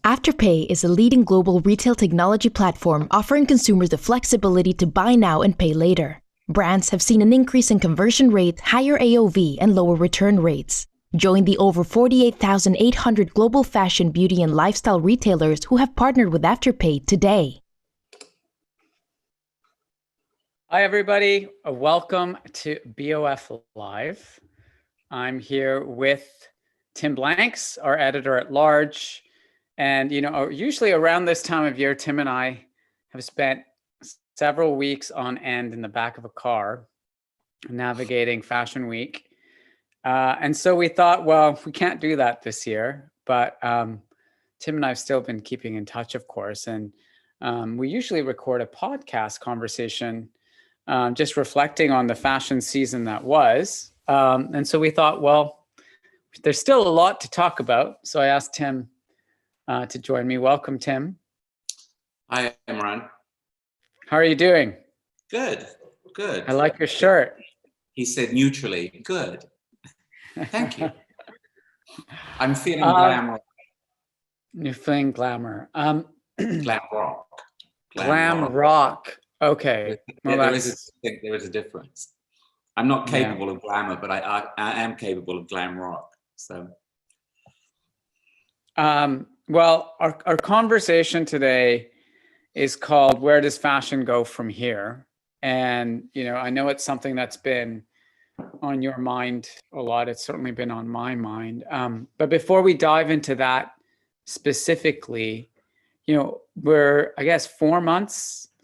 Afterpay is a leading global retail technology platform offering consumers the flexibility to buy now and pay later. Brands have seen an increase in conversion rates, higher AOV, and lower return rates. Join the over 48,800 global fashion, beauty, and lifestyle retailers who have partnered with Afterpay today. Hi, everybody. Welcome to BoF Live. I'm here with Tim Blanks, our editor-at-large. And, usually around this time of year, Tim and I have spent several weeks on end in the back of a car navigating Fashion Week. And so we thought, well, we can't do that this year. But Tim and I have still been keeping in touch, of course. And we usually record a podcast conversation just reflecting on the fashion season that was. And so we thought, well, there's still a lot to talk about. So I asked Tim to join me. Welcome, Tim. Hi, Imran. How are you doing? Good. I like your shirt. He said neutrally, good. Thank you. I'm feeling glamour. You're feeling glamour. Glam rock. Glam rock. Okay. Well, there is a difference. I'm not capable of glamour, but I am capable of glam rock. So. Well, our conversation today is called "Where Does Fashion Go From Here?" And I know it's something that's been on your mind a lot. It's certainly been on my mind. But before we dive into that specifically, we're, I guess, 4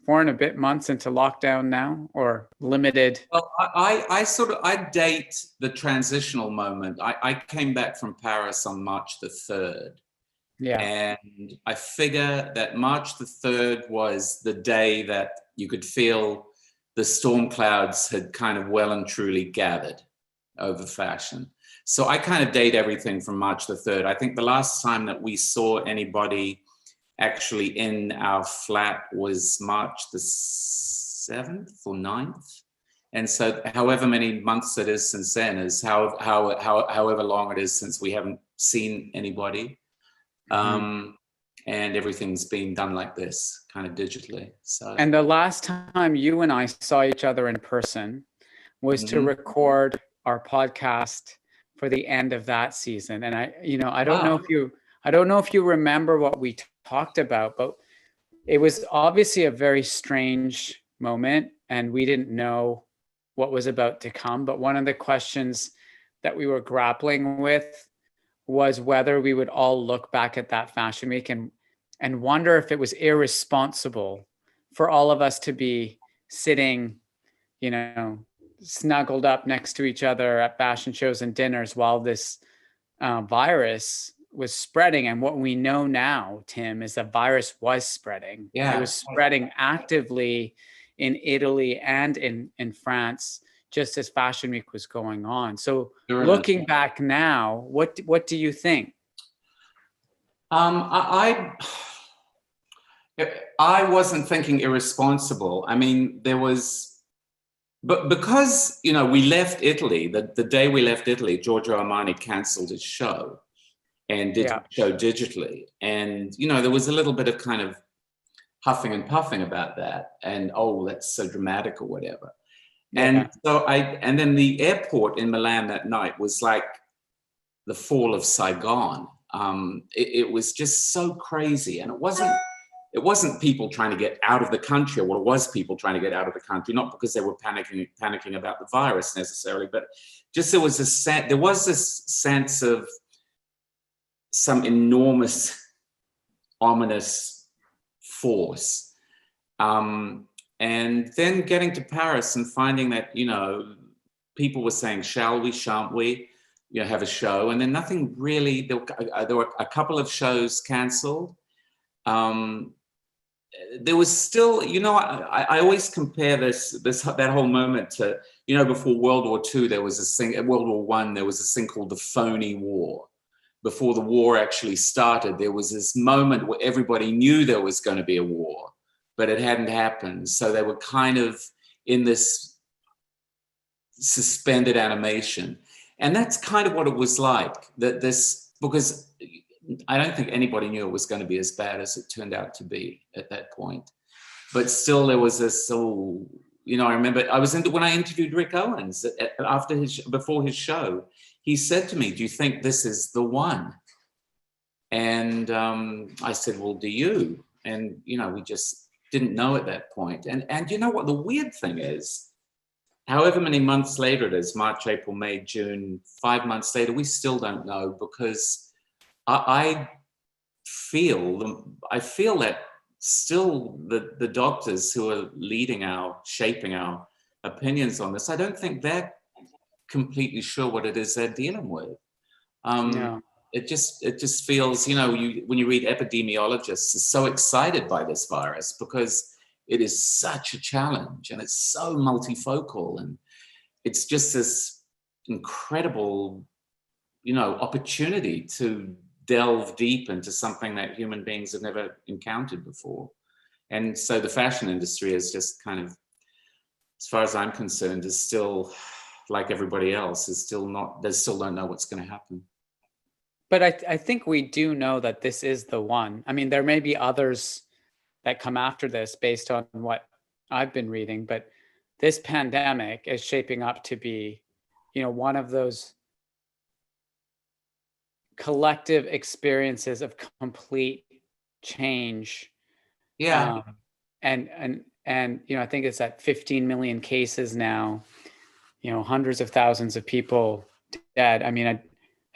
and a bit months into lockdown now, or limited. Well, I date the transitional moment. I came back from Paris on March the 3rd. Yeah. And I figure that March the 3rd was the day that you could feel the storm clouds had kind of well and truly gathered over fashion. So I kind of date everything from March the 3rd. I think the last time that we saw anybody actually in our flat was March the 7th or 9th. And so however many months it is since then is however long it is since we haven't seen anybody. And everything's been done like this, kind of digitally. So. And the last time you and I saw each other in person was to record our podcast for the end of that season. And I don't know if you remember what we talked about, but it was obviously a very strange moment, and we didn't know what was about to come. But one of the questions that we were grappling with was whether we would all look back at that Fashion Week and wonder if it was irresponsible for all of us to be sitting, snuggled up next to each other at fashion shows and dinners while this virus was spreading. And what we know now, Tim, is the virus was spreading. Yeah. It was spreading actively in Italy and in France, just as Fashion Week was going on. So looking back now, what do you think? I wasn't thinking irresponsible. I mean, but because, we left Italy, the day we left Italy, Giorgio Armani canceled his show and did the show digitally. And, there was a little bit of kind of huffing and puffing about that. And, oh, that's so dramatic or whatever. And so and then the airport in Milan that night was like the fall of Saigon. It was just so crazy. And it wasn't people trying to get out of the country, or it was people trying to get out of the country, not because they were panicking about the virus necessarily, but just there was this sense of some enormous, ominous force. And then getting to Paris and finding that, people were saying, shall we, shan't we, have a show? And then nothing really, there were a couple of shows canceled. There was still, I always compare that whole moment to, before World War II, there was this thing, at World War I, there was this thing called the phony war. Before the war actually started, there was this moment where everybody knew there was going to be a war, but it hadn't happened. So they were kind of in this suspended animation. And that's kind of what it was like, because I don't think anybody knew it was going to be as bad as it turned out to be at that point. But still, there was this. So, I remember when I interviewed Rick Owens before his show. He said to me, "Do you think this is the one?" And I said, "Well, do you?" And we just didn't know at that point. And you know what the weird thing is? However many months later it is, March, April, May, June, 5 months later, we still don't know, because I feel that still the doctors who are shaping our opinions on this, I don't think they're completely sure what it is they're dealing with. No. It just feels, when you read epidemiologists are so excited by this virus because it is such a challenge and it's so multifocal, and it's just this incredible, opportunity to delve deep into something that human beings have never encountered before. And so the fashion industry is just kind of, as far as I'm concerned, is still, like everybody else, they still don't know what's going to happen. But I think we do know that this is the one. I mean, there may be others that come after this based on what I've been reading, but this pandemic is shaping up to be, one of those collective experiences of complete change. Yeah. And I think it's at 15 million cases now, hundreds of thousands of people dead. I mean,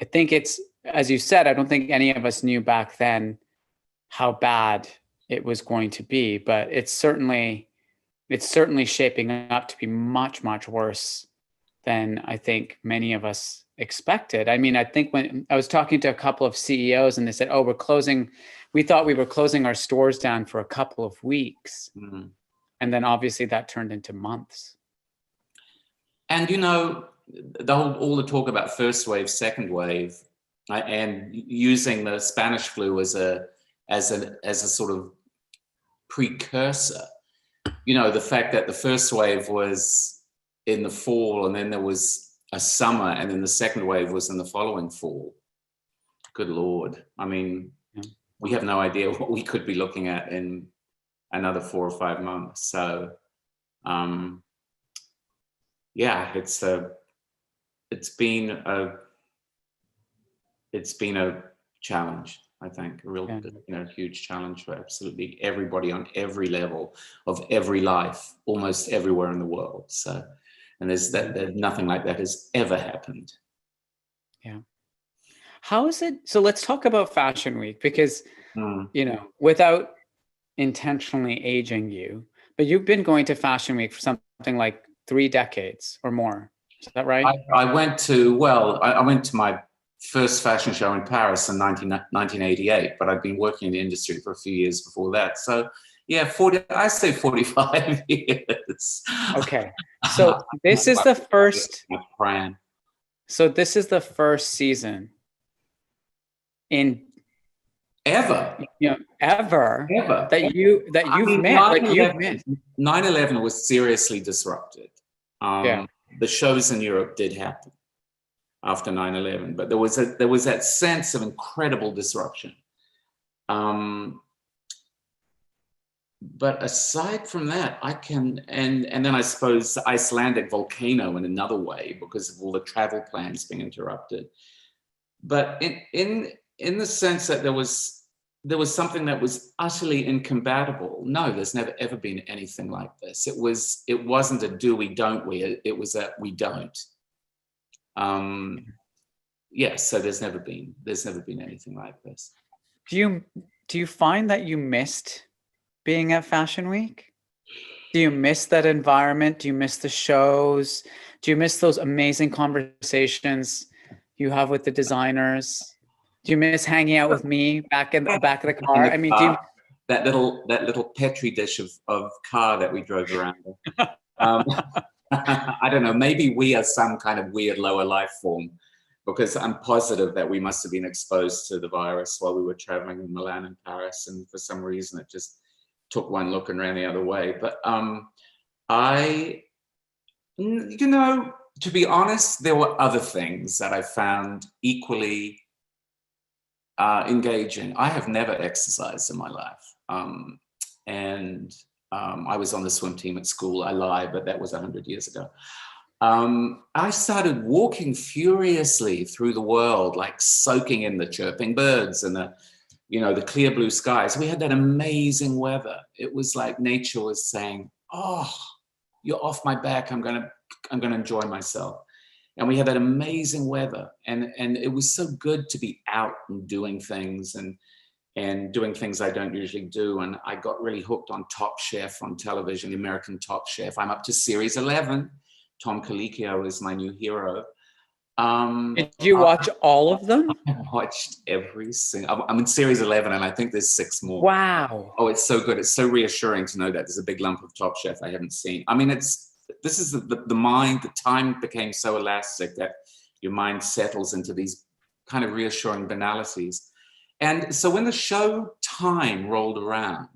I think it's, as you said, I don't think any of us knew back then how bad it was going to be, but it's certainly shaping up to be much, much worse than I think many of us expected. I mean, I think when I was talking to a couple of CEOs and they said, "Oh, we thought we were closing our stores down for a couple of weeks." Mm-hmm. And then obviously that turned into months. And all the talk about first wave, second wave, and using the Spanish flu as a sort of precursor. The fact that the first wave was in the fall, and then there was a summer, and then the second wave was in the following fall. Good Lord. I mean, we have no idea what we could be looking at in another 4 or 5 months. So, it's been a challenge, I think, a real, huge challenge for absolutely everybody on every level of every life, almost everywhere in the world. So, and there's nothing like that has ever happened. Yeah. How is it? So let's talk about Fashion Week, because, without intentionally aging you, but you've been going to Fashion Week for something like 3 decades or more. Is that right? I went to my first fashion show in Paris in 1988, but I'd been working in the industry for a few years before that. So, yeah, 45 years. Okay. So this is the first. So this is the first season in ever that you've missed. 9/11 was seriously disrupted. The shows in Europe did happen after 9/11, but there was that sense of incredible disruption. But aside from that, and then I suppose the Icelandic volcano in another way, because of all the travel plans being interrupted. But in the sense that there was something that was utterly incompatible. No, there's never ever been anything like this. It wasn't a do we, don't we? It was a we don't. So there's never been anything like this. Do you find that you missed being at Fashion Week? Do you miss that environment? Do you miss the shows? Do you miss those amazing conversations you have with the designers? Do you miss hanging out with me back in the back of the car? I mean, that little petri dish of car that we drove around in. I don't know, maybe we are some kind of weird lower life form, because I'm positive that we must have been exposed to the virus while we were traveling in Milan and Paris, and for some reason it just took one look and ran the other way. But to be honest, there were other things that I found equally engaging. I have never exercised in my life. I was on the swim team at school. I lie, but that was 100 years ago. I started walking furiously through the world, like soaking in the chirping birds and the clear blue skies. We had that amazing weather. It was like nature was saying, "Oh, you're off my back. I'm gonna enjoy myself." And we had that amazing weather, and it was so good to be out and doing things and doing things I don't usually do. And I got really hooked on Top Chef on television, the American Top Chef. I'm up to series 11. Tom Colicchio is my new hero. Did you watch all of them? I watched every single. I'm in series 11, and I think there's 6 more. Wow! Oh, it's so good. It's so reassuring to know that there's a big lump of Top Chef I haven't seen. I mean, this is the mind. The time became so elastic that your mind settles into these kind of reassuring banalities. And so when the show time rolled around,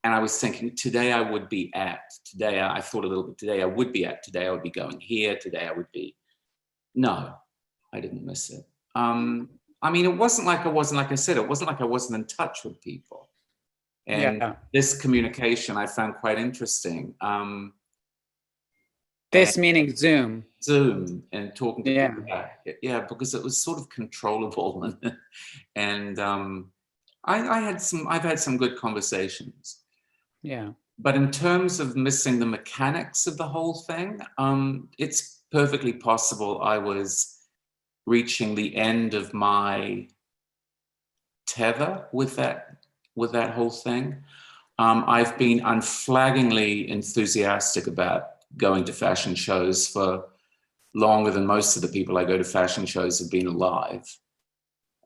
and I was thinking, today I would be at, today I thought a little bit, today I would be at, today I would be going here, today I would be. No, I didn't miss it. I mean, it wasn't like I said, it wasn't like I wasn't in touch with people. And this communication I found quite interesting. This meaning Zoom. Zoom and talking to people. Yeah, because it was sort of controllable. And I've had some good conversations. Yeah. But in terms of missing the mechanics of the whole thing, it's perfectly possible I was reaching the end of my tether with that whole thing. I've been unflaggingly enthusiastic about going to fashion shows for longer than most of the people I go to fashion shows have been alive.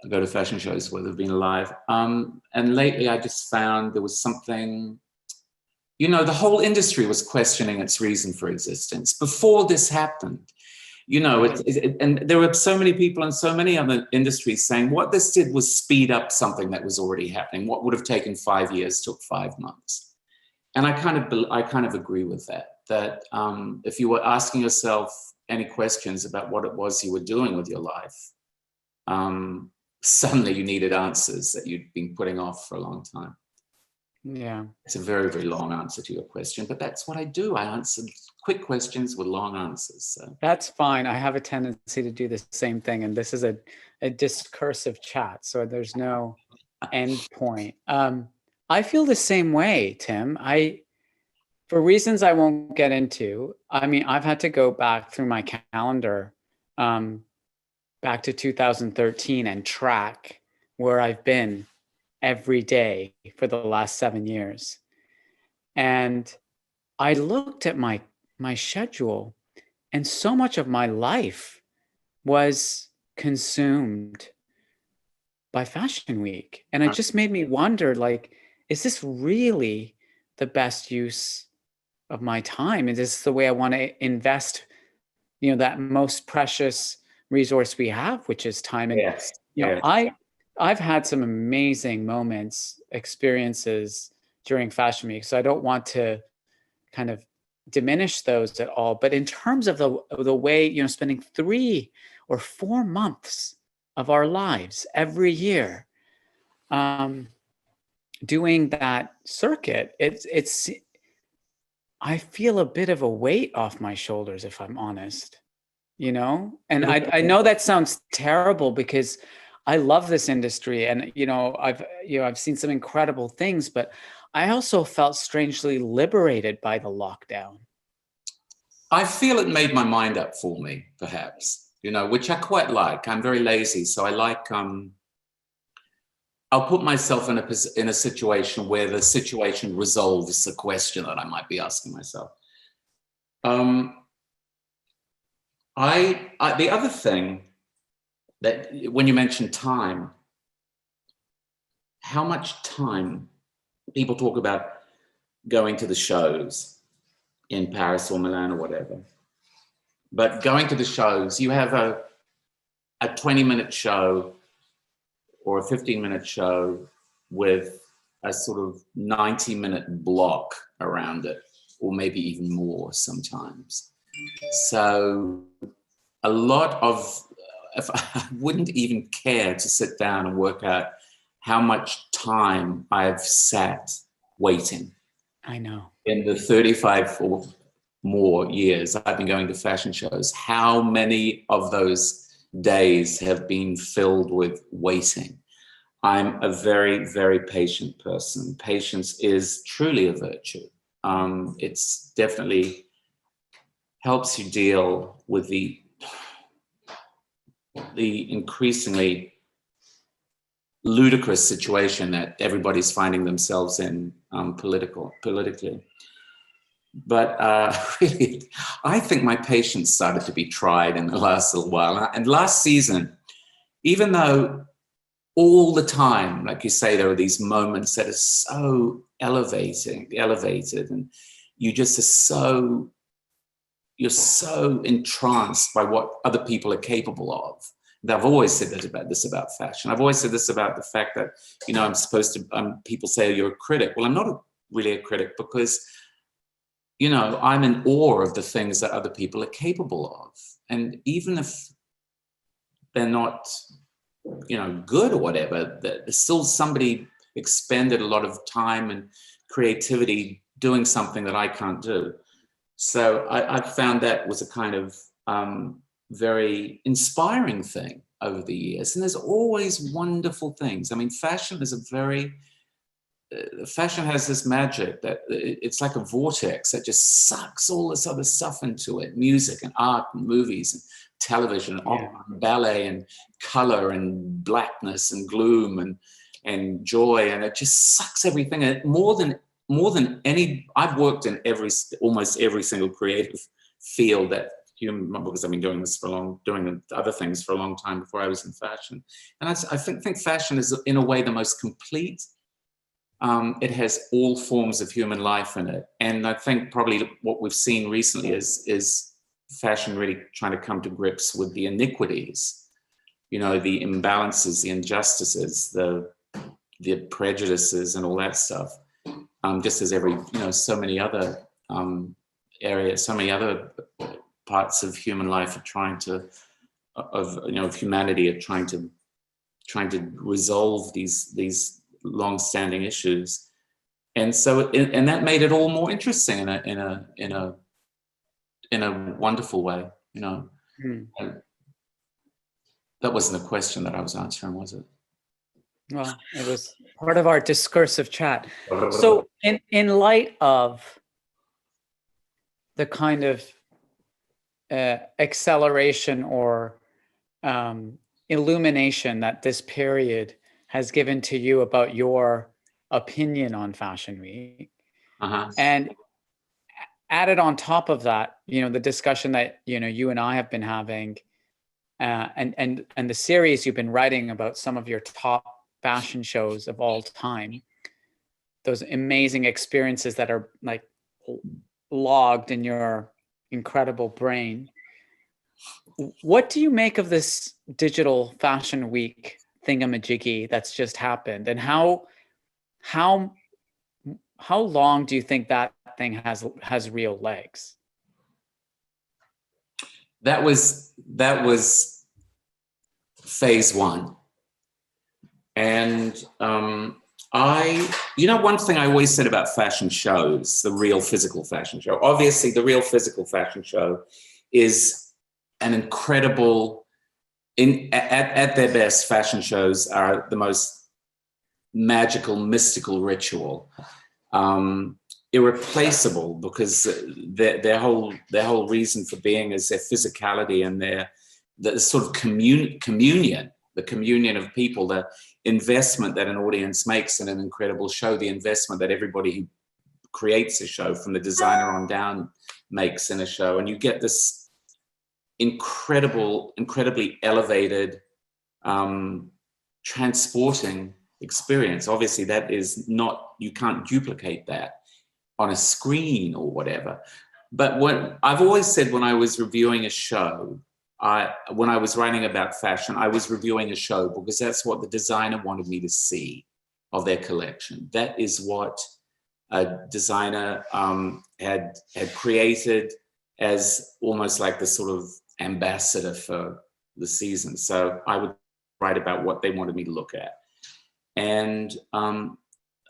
I go to fashion shows where they've been alive. And lately I just found there was something, the whole industry was questioning its reason for existence before this happened. And there were so many people in so many other industries saying what this did was speed up something that was already happening. What would have taken 5 years took 5 months. And I kind of agree with that if you were asking yourself any questions about what it was you were doing with your life, suddenly you needed answers that you'd been putting off for a long time. Yeah. It's a very, very long answer to your question, but that's what I do. I answer quick questions with long answers. So. That's fine. I have a tendency to do the same thing, and this is a discursive chat, so there's no end point. I feel the same way, Tim. For reasons I won't get into, I mean, I've had to go back through my calendar back to 2013 and track where I've been every day for the last 7 years. And I looked at my schedule, and so much of my life was consumed by Fashion Week. And it just made me wonder, like, is this really the best use of my time? Is this the way I want to invest, that most precious resource we have, which is time? And yes. I've had some amazing moments, experiences during Fashion Week, so I don't want to kind of diminish those at all. But in terms of the way, spending 3 or 4 months of our lives every year doing that circuit, it's I feel a bit of a weight off my shoulders, if I'm honest, and I know that sounds terrible because I love this industry, and I've seen some incredible things, but I also felt strangely liberated by the lockdown. I feel it made my mind up for me, perhaps, which I quite like. I'm very lazy, so I like. I'll put myself in a situation where the situation resolves the question that I might be asking myself. The other thing that when you mention time, how much time people talk about going to the shows in Paris or Milan or whatever, but going to the shows, you have a 20-minute show or a 15-minute show with a sort of 90-minute block around it, or maybe even more sometimes. So a lot of if I wouldn't even care to sit down and work out how much time I've sat waiting. I know. In the 35 or more years I've been going to fashion shows, how many of those days have been filled with waiting? I'm a very, very patient person. Patience is truly a virtue. It's definitely helps you deal with the increasingly ludicrous situation that everybody's finding themselves in politically. But really, I think my patience started to be tried in the last little while. And last season, even though all the time, like you say, there are these moments that are so elevated, and you just are you're so entranced by what other people are capable of. And I've always said this about fashion. I've always said this about the fact that, you know, people say you're a critic. Well, I'm not really a critic, because, you know, I'm in awe of the things that other people are capable of. And even if they're not, you know, good or whatever, there's still somebody expended a lot of time and creativity doing something that I can't do. So I found that was a kind of very inspiring thing over the years. And there's always wonderful things. I mean, fashion has this magic that it's like a vortex that just sucks all this other stuff into it. Music and art and movies and television, opera and ballet and color and blackness and gloom and joy. And it just sucks everything in. More than any, I've worked in almost every single creative field that human, because I've been doing other things for a long time before I was in fashion. And I think fashion is in a way the most complete. It has all forms of human life in it. And I think probably what we've seen recently is fashion really trying to come to grips with the iniquities, you know, the imbalances, the injustices, the prejudices and all that stuff. Just as so many other areas, so many other parts of human life are trying to, of humanity are trying to resolve these long-standing issues, and so and that made it all more interesting in a wonderful way, you know. That wasn't a question that I was answering, was it? Well, it was part of our discursive chat. So in light of the kind of acceleration or illumination that this period has given to you about your opinion on Fashion Week, and added on top of that, you know, the discussion that, you know, you and I have been having, and the series you've been writing about some of your top fashion shows of all time, those amazing experiences that are like logged in your incredible brain. What do you make of this digital Fashion Week thingamajiggy that's just happened, and how long do you think that thing has real legs? That was phase one. And one thing I always said about fashion shows, the real physical fashion show, obviously the real physical fashion show is an incredible, at their best, fashion shows are the most magical, mystical ritual. Irreplaceable, because their whole reason for being is their physicality and the sort of communion, the communion of people, the investment that an audience makes in an incredible show, the investment that everybody who creates a show, from the designer on down, makes in a show. And you get this incredibly elevated, transporting experience. Obviously, that is not, you can't duplicate that on a screen or whatever. But what I've always said, when I was reviewing a show, when I was writing about fashion, I was reviewing a show because that's what the designer wanted me to see of their collection. That is what a designer had created as almost like the sort of ambassador for the season. So I would write about what they wanted me to look at. And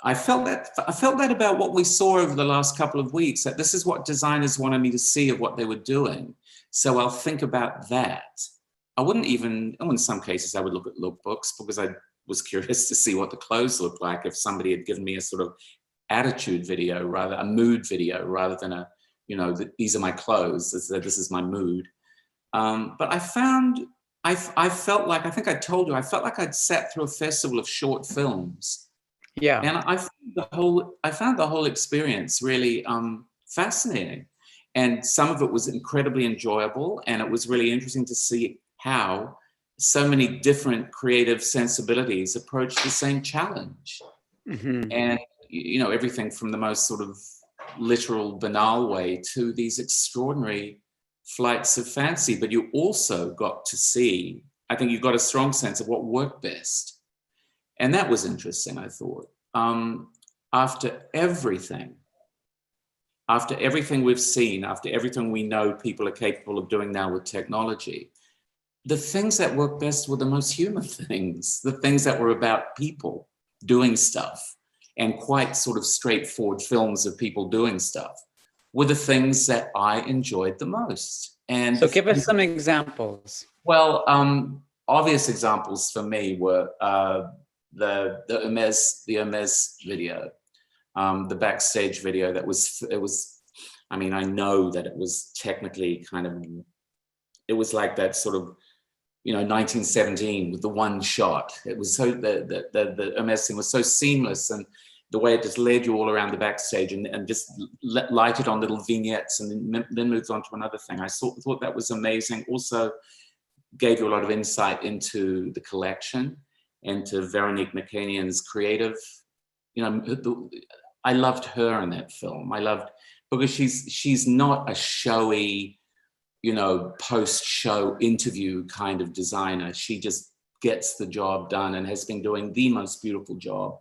I felt that about what we saw over the last couple of weeks, that this is what designers wanted me to see of what they were doing. So I'll think about that. In some cases, I would look at lookbooks because I was curious to see what the clothes looked like if somebody had given me a sort of attitude video, a mood video, rather than these are my clothes, this is my mood. But I felt like, I think I told you, I felt like I'd sat through a festival of short films. Yeah. And I found the whole experience really fascinating. And some of it was incredibly enjoyable. And it was really interesting to see how so many different creative sensibilities approach the same challenge. Mm-hmm. And, everything from the most sort of literal, banal way to these extraordinary flights of fancy. But you also got to see, I think you got a strong sense of what worked best. And that was interesting, I thought. After everything we've seen, after everything we know people are capable of doing now with technology, the things that work best were the most human things, the things that were about people doing stuff, and quite sort of straightforward films of people doing stuff were the things that I enjoyed the most. And so give us some examples. Well, obvious examples for me were the Hermes video, the backstage video. I know that it was technically it was like that sort of, 1917 with the one shot. It was so, the Hermes thing was so seamless, and the way it just led you all around the backstage and just lighted on little vignettes and then moved on to another thing. I thought that was amazing. Also gave you a lot of insight into the collection, into Veronique Makanian's creative, I loved her in that film. Because she's not a showy, post-show interview kind of designer. She just gets the job done and has been doing the most beautiful job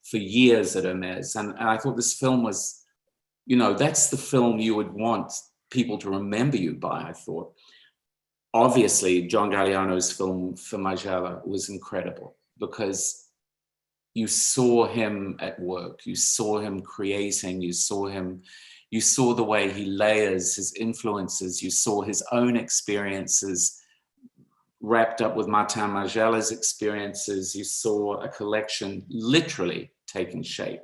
for years at Hermes. And I thought this film was, that's the film you would want people to remember you by, I thought. Obviously, John Galliano's film for Margiela was incredible because you saw him at work, you saw him creating, you saw the way he layers his influences, you saw his own experiences wrapped up with Martin Margiela's experiences, you saw a collection literally taking shape,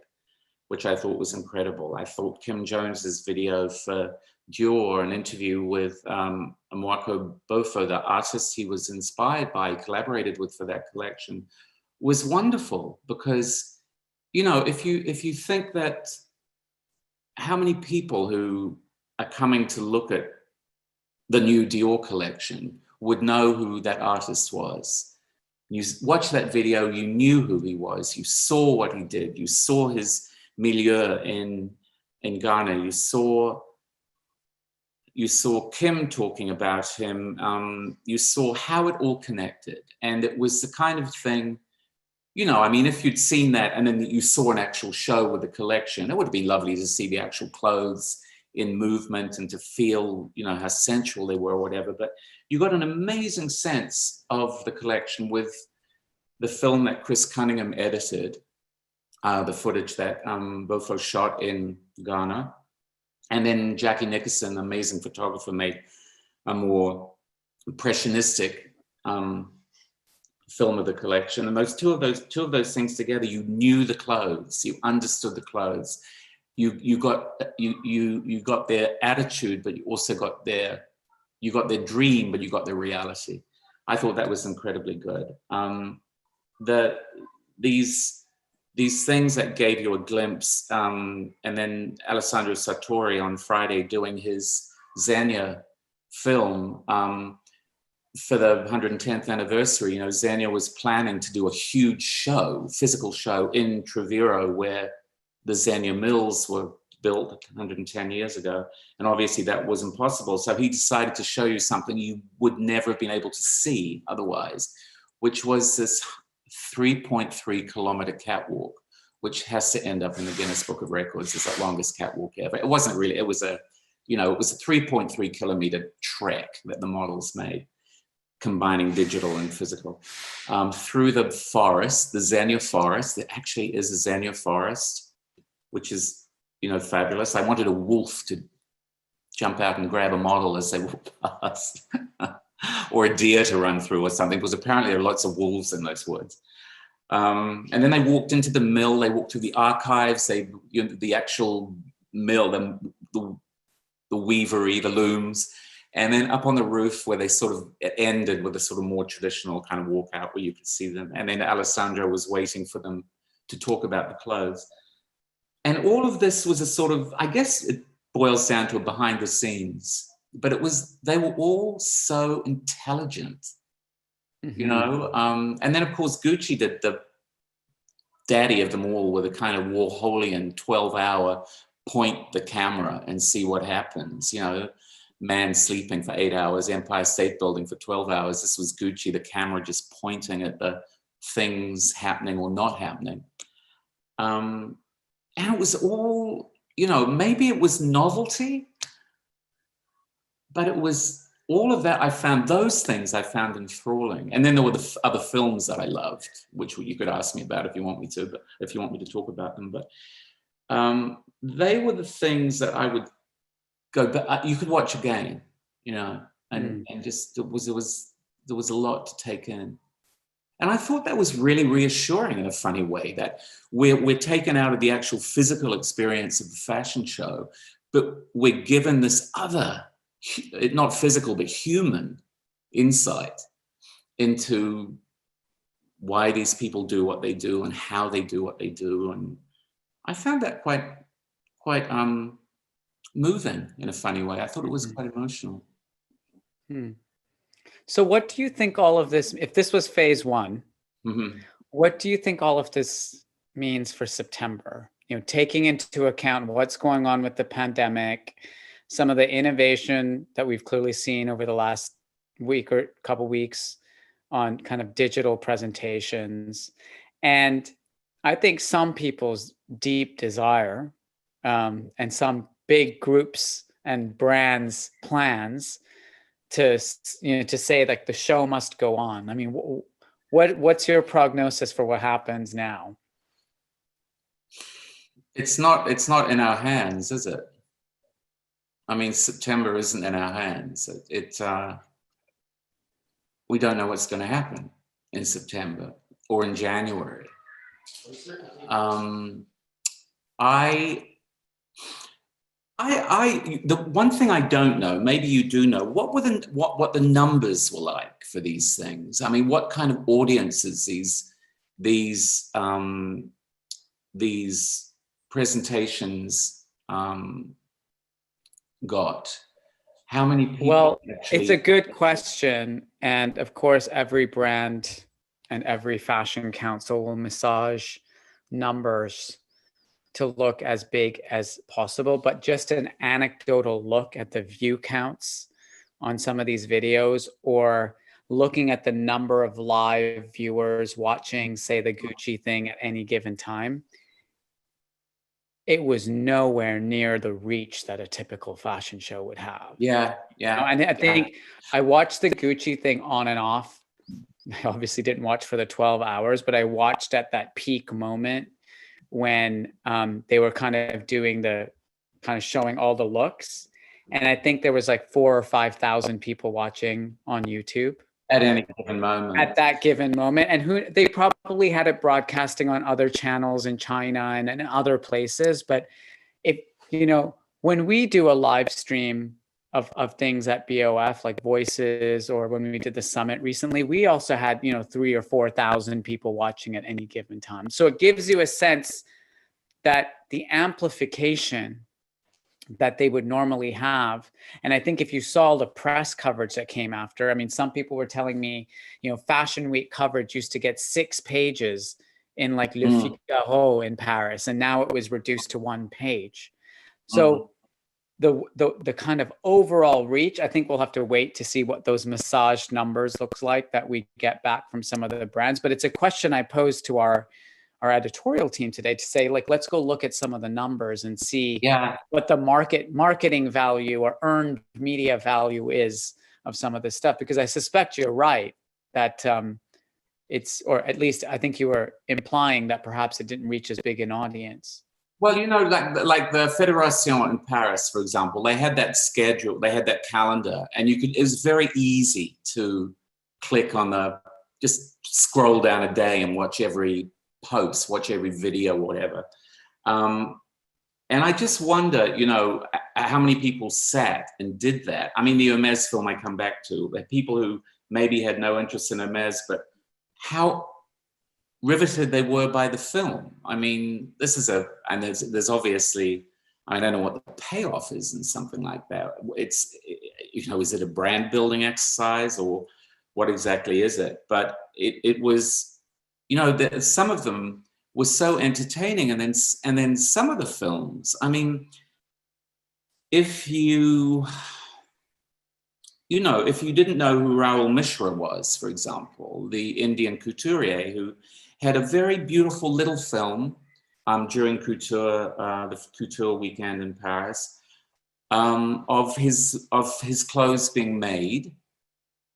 which I thought was incredible. I thought Kim Jones's video for Dior, an interview with Amoako Bofo, the artist he was inspired by, collaborated with for that collection, was wonderful because, if you think that how many people who are coming to look at the new Dior collection would know who that artist was. You watch that video, you knew who he was, you saw what he did, you saw his milieu in Ghana, you saw Kim talking about him, you saw how it all connected. And it was the kind of thing, if you'd seen that and then you saw an actual show with the collection, it would have been lovely to see the actual clothes in movement and to feel, how sensual they were or whatever. But you got an amazing sense of the collection with the film that Chris Cunningham edited, the footage that Bofo shot in Ghana. And then Jackie Nickerson, amazing photographer, made a more impressionistic film of the collection. And those two of those things together, you knew the clothes, you understood the clothes, you got their attitude, but you also got their dream, but you got their reality. I thought that was incredibly good. These things that gave you a glimpse, and then Alessandro Sartori on Friday doing his Xenia film for the 110th anniversary. Xenia was planning to do a huge show, physical show in Treviro, where the Xenia mills were built 110 years ago. And obviously that was impossible. So he decided to show you something you would never have been able to see otherwise, which was this 3.3 kilometer catwalk, which has to end up in the Guinness Book of Records as the longest catwalk ever. It wasn't really, it was a 3.3 kilometer trek that the models made. combining digital and physical, through the forest, the Xenia forest. There actually is a Xenia forest, which is, fabulous. I wanted a wolf to jump out and grab a model as they walk past, or a deer to run through or something, because apparently there are lots of wolves in those woods. And then they walked into the mill, they walked through the archives, the actual mill, the weavery, the looms, and then up on the roof where they sort of ended with a sort of more traditional kind of walkout where you could see them. And then Alessandro was waiting for them to talk about the clothes. And all of this was a sort of, I guess it boils down to a behind the scenes, but they were all so intelligent, and then of course Gucci did the daddy of them all with a kind of Warholian 12-hour point the camera and see what happens, man sleeping for 8 hours, Empire State Building for 12 hours. This was Gucci, the camera just pointing at the things happening or not happening. And it was all, maybe it was novelty, but it was all of that. Those things I found enthralling. And then there were the other films that I loved, which you could ask me about if you want me to talk about them. But they were the things that I would go, but you could watch again, and just there was a lot to take in. And I thought that was really reassuring in a funny way, that we're taken out of the actual physical experience of the fashion show, but we're given this other, not physical, but human insight into why these people do what they do and how they do what they do. And I found that quite moving in a funny way. I thought it was quite emotional. So what do you think all of this, if this was phase one, what do you think all of this means for September? Taking into account what's going on with the pandemic, some of the innovation that we've clearly seen over the last week or couple weeks on kind of digital presentations. And I think some people's deep desire and some big groups and brands plans to say like the show must go on. I mean, what's your prognosis for what happens now? It's not in our hands, is it? I mean, September isn't in our hands. We don't know what's going to happen in September or in January. The one thing I don't know, maybe you do know, what the numbers were like for these things. I mean, what kind of audiences these presentations got. How many people? Well, it's a good question. And of course, every brand and every fashion council will massage numbers to look as big as possible. But just an anecdotal look at the view counts on some of these videos, or looking at the number of live viewers watching, say, the Gucci thing at any given time, it was nowhere near the reach that a typical fashion show would have. Yeah. And I think I watched the Gucci thing on and off. I obviously didn't watch for the 12 hours, but I watched at that peak moment when they were kind of showing all the looks. And I think there was like 4,000 or 5,000 people watching on YouTube. At any given moment. At that given moment. And they probably had it broadcasting on other channels in China and in other places. But when we do a live stream of things at BoF, like Voices, or when we did the summit recently, we also had, 3,000 or 4,000 people watching at any given time. So it gives you a sense that the amplification that they would normally have. And I think if you saw the press coverage that came after, I mean, some people were telling me, Fashion Week coverage used to get 6 pages in like Le Figaro in Paris, and now it was reduced to 1 page. So the kind of overall reach, I think we'll have to wait to see what those massaged numbers looks like that we get back from some of the brands. But it's a question I posed to our editorial team today to say, like, let's go look at some of the numbers and see what the marketing value or earned media value is of some of this stuff, because I suspect you're right that it's, or at least I think you were implying that perhaps it didn't reach as big an audience. Well, you know, like the Fédération in Paris, for example, they had that schedule, they had that calendar, and it was very easy to click on just scroll down a day and watch every post, watch every video, whatever. And I just wonder, you know, how many people sat and did that. I mean, the Hermès film I come back to, the people who maybe had no interest in Hermès, but how riveted they were by the film. I mean, and there's obviously, I don't know what the payoff is in something like that. It's, you know, is it a brand building exercise or what exactly is it? But it was, you know, some of them were so entertaining, and then some of the films, I mean, if you didn't know who Raoul Mishra was, for example, the Indian couturier who had a very beautiful little film during the couture weekend in Paris, of his clothes being made.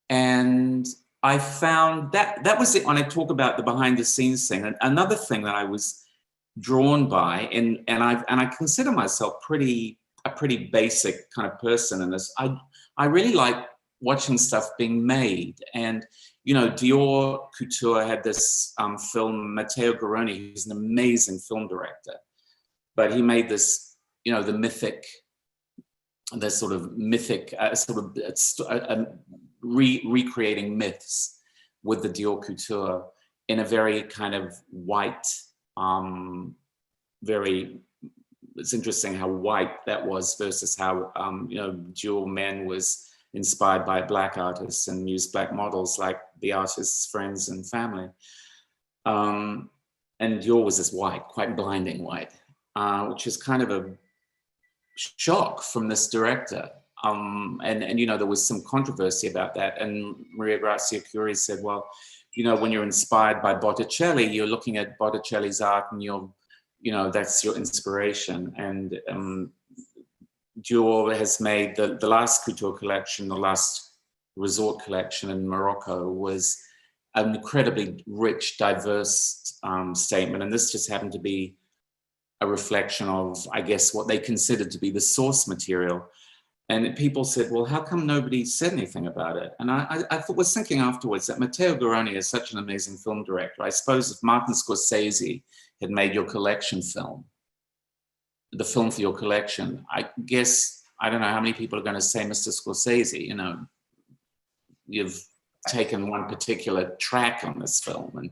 And I found that was it. When I talk about the behind the scenes thing, another thing that I was drawn by, and I consider myself a pretty basic kind of person in this. I really like watching stuff being made. And, you know, Dior Couture had this film, Matteo Garrone, who's an amazing film director, but he made this, you know, recreating myths with the Dior Couture in a very kind of white, it's interesting how white that was versus how, you know, Dior Men was inspired by black artists and used black models like the artist's friends and family. And Dior was this white, quite blinding white, which is kind of a shock from this director. And you know, there was some controversy about that. And Maria Grazia Chiuri said, well, you know, when you're inspired by Botticelli, you're looking at Botticelli's art and you know, that's your inspiration. And Dior has made the last couture collection, the last resort collection in Morocco, was an incredibly rich, diverse statement. And this just happened to be a reflection of, I guess, what they considered to be the source material. And people said, well, how come nobody said anything about it? And I was thinking afterwards that Matteo Garrone is such an amazing film director. I suppose if Martin Scorsese had made your collection film, the film for your collection, I guess, I don't know how many people are going to say, Mr. Scorsese, you know, you've taken one particular track on this film. And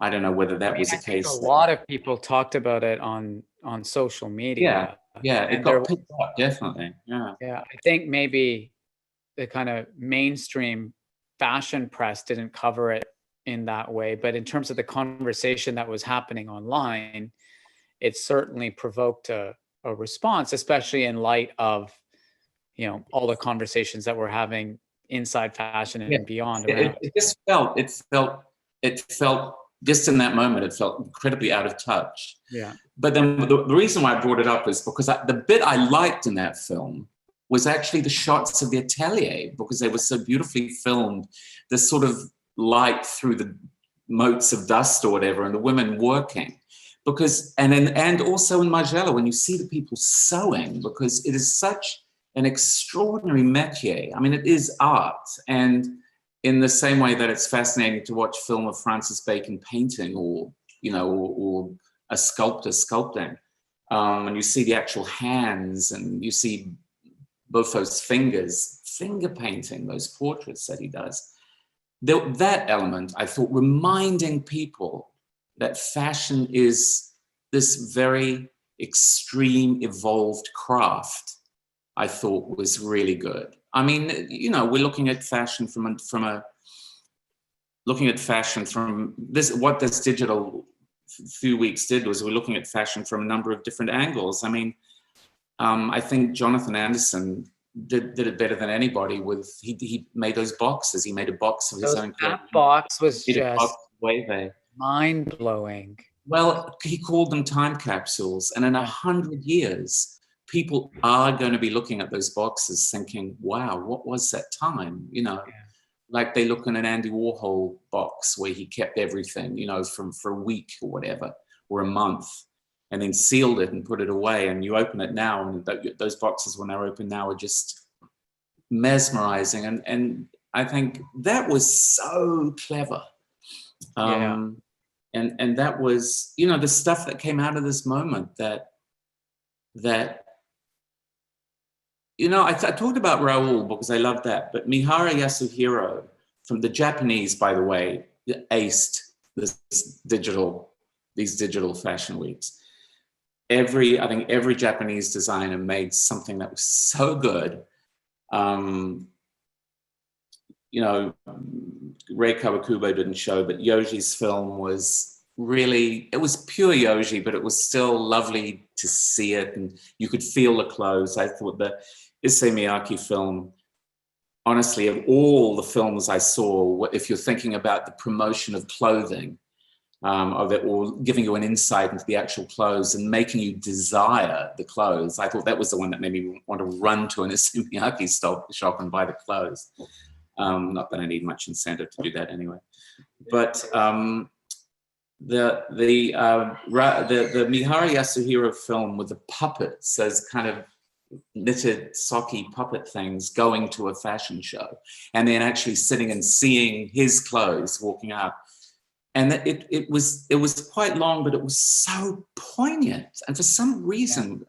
I don't know whether that was the case. A lot of people talked about it on social media. Yeah, it got picked up, definitely. Yeah. Yeah, I think maybe the kind of mainstream fashion press didn't cover it in that way. But in terms of the conversation that was happening online, it certainly provoked a response, especially in light of, you know, all the conversations that we're having inside fashion and beyond. It just felt just in that moment, it felt incredibly out of touch. Yeah. But then the reason why I brought it up is because the bit I liked in that film was actually the shots of the atelier, because they were so beautifully filmed, this sort of light through the motes of dust or whatever, and the women working. Because, and also in Margiela, when you see the people sewing, because it is such an extraordinary métier. I mean, it is art. And in the same way that it's fascinating to watch film of Francis Bacon painting, or, you know, or a sculptor sculpting, and you see the actual hands, and you see both those fingers, finger painting, those portraits that he does. That element, I thought, reminding people that fashion is this very extreme, evolved craft, I thought was really good. I mean, you know, we're looking at fashion from this. What this digital few weeks did was we're looking at fashion from a number of different angles. I mean, I think Jonathan Anderson did it better than anybody. With he made those boxes. He made a box of his own. That box was just mind blowing. Well, he called them time capsules, and in 100 years, people are going to be looking at those boxes thinking, wow, what was that time? You know, like they look in an Andy Warhol box where he kept everything, you know, for a week or whatever, or a month, and then sealed it and put it away. And you open it now, and those boxes, when they're open now, are just mesmerizing. And I think that was so clever. And that was, you know, the stuff that came out of this moment that you know, I talked about Raoul because I love that, but Mihara Yasuhiro, from the Japanese, by the way, aced these digital fashion weeks. I think every Japanese designer made something that was so good. You know, Rei Kawakubo didn't show, but Yoji's film was really, it was pure Yoji, but it was still lovely to see it, and you could feel the clothes. I thought the Issei Miyake film, honestly, of all the films I saw, if you're thinking about the promotion of clothing, or giving you an insight into the actual clothes and making you desire the clothes, I thought that was the one that made me want to run to an Issei Miyake shop and buy the clothes. Not that I need much incentive to do that anyway. But the Mihara Yasuhiro film with the puppets as kind of knitted socky puppet things going to a fashion show, and then actually sitting and seeing his clothes walking out, and it was quite long, but it was so poignant, and for some reason